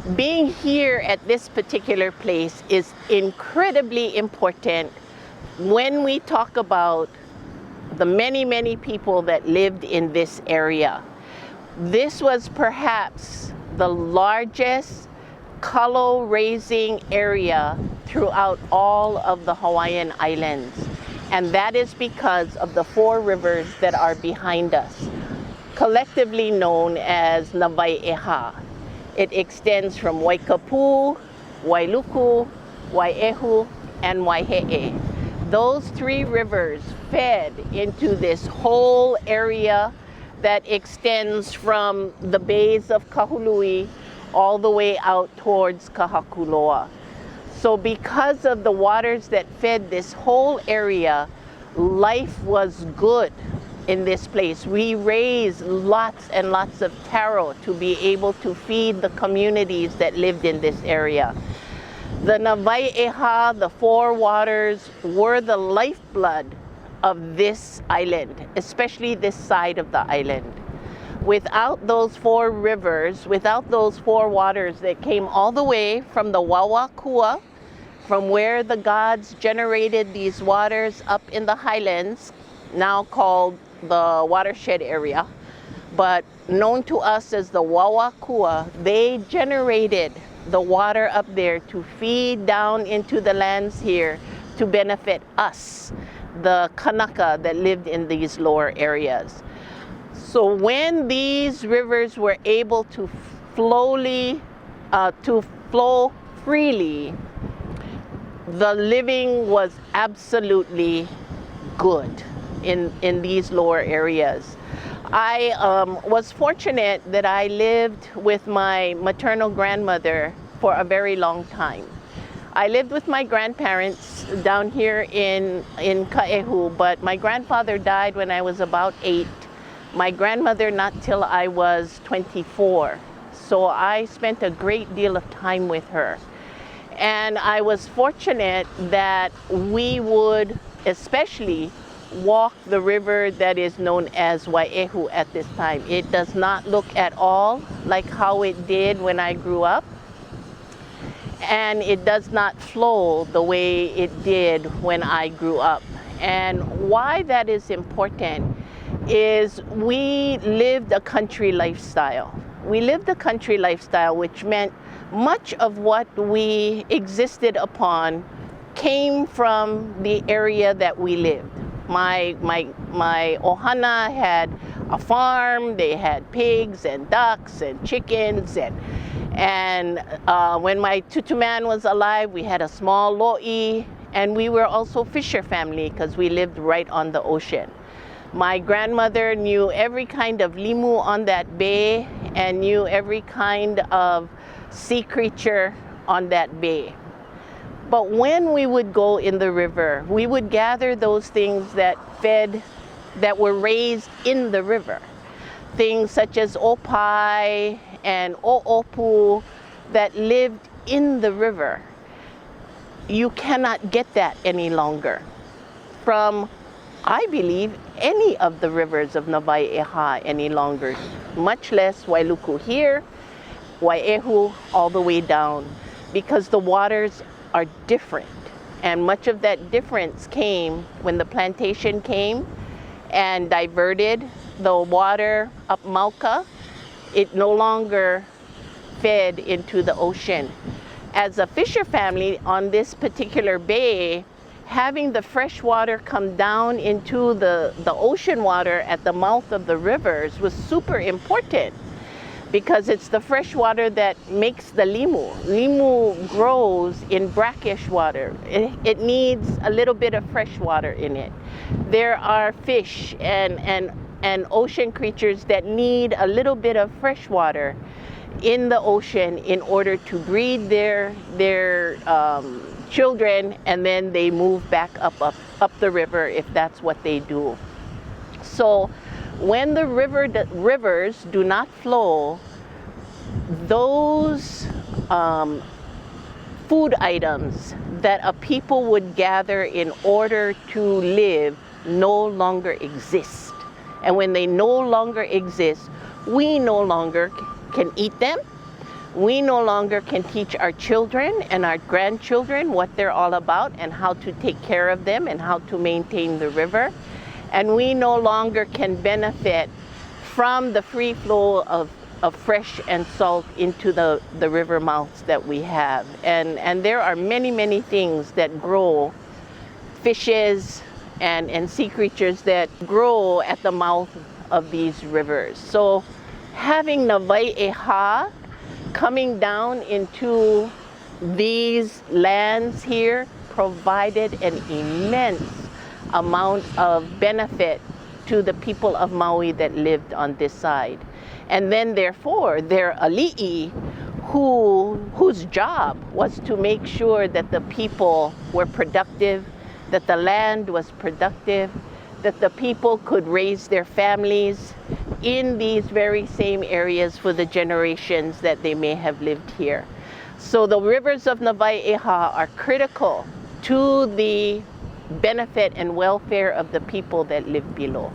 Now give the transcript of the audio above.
Being here at this particular place is incredibly important when we talk about the many, many people that lived in this area. This was perhaps the largest kalo raising area throughout all of the Hawaiian Islands. And that is because of the 4 rivers that are behind us, collectively known as Nā Wai ʻEhā. It extends from Waikapu, Wailuku, Wai ʻEhā, and Wai ʻEhā. Those 3 rivers fed into this whole area that extends from the bays of Kahului all the way out towards Kahakuloa. So because of the waters that fed this whole area, life was good in this place. We raised lots and lots of taro to be able to feed the communities that lived in this area. The Nā Wai ʻEhā, the 4 waters, were the lifeblood of this island, especially this side of the island. Without those 4 rivers, without those 4 waters that came all the way from the Wawakua, from where the gods generated these waters up in the highlands, now called the Watershed Area, but known to us as the Wawakua, they generated the water up there to feed down into the lands here to benefit us, the Kanaka that lived in these lower areas. So when these rivers were able to flow freely, the living was absolutely good in these lower areas. I was fortunate that I lived with my maternal grandmother for a very long time. I lived with my grandparents down here in Ka'ehu, but my grandfather died when I was about 8. My grandmother not till I was 24. So I spent a great deal of time with her. And I was fortunate that we would especially walk the river that is known as Wai ʻEhā at this time. It does not look at all like how it did when I grew up. And it does not flow the way it did when I grew up. And why that is important is we lived a country lifestyle. We lived a country lifestyle, which meant much of what we existed upon came from the area that we lived. My ohana had a farm. They had pigs and ducks and chickens, and when my tutuman was alive, we had a small lo'i, and we were also fisher family because we lived right on the ocean. My grandmother knew every kind of limu on that bay and knew every kind of sea creature on that bay. But when we would go in the river, we would gather those things that were raised in the river. Things such as opai and o'opu that lived in the river. You cannot get that any longer from, I believe, any of the rivers of Nā Wai ʻEhā any longer, much less Wailuku here, Wai ʻEhā all the way down, because the waters are different. And much of that difference came when the plantation came and diverted the water up Mauka. It no longer fed into the ocean. As a fisher family on this particular bay, having the fresh water come down into the ocean water at the mouth of the rivers was super important, because it's the fresh water that makes the limu. Limu grows in brackish water. It needs a little bit of fresh water in it. There are fish and ocean creatures that need a little bit of fresh water in the ocean in order to breed their children, and then they move back up the river if that's what they do. So when the rivers do not flow, those food items that a people would gather in order to live no longer exist. And when they no longer exist, we no longer can eat them. We no longer can teach our children and our grandchildren what they're all about and how to take care of them and how to maintain the river. And we no longer can benefit from the free flow of fresh and salt into the river mouths that we have. And there are many, many things that grow, fishes and sea creatures that grow at the mouth of these rivers. So having Nā Wai ʻEhā coming down into these lands here provided an immense amount of benefit to the people of Maui that lived on this side. And then therefore their ali'i, whose job was to make sure that the people were productive, that the land was productive, that the people could raise their families in these very same areas for the generations that they may have lived here. So the rivers of Nā Wai ʻEhā are critical to the benefit and welfare of the people that live below.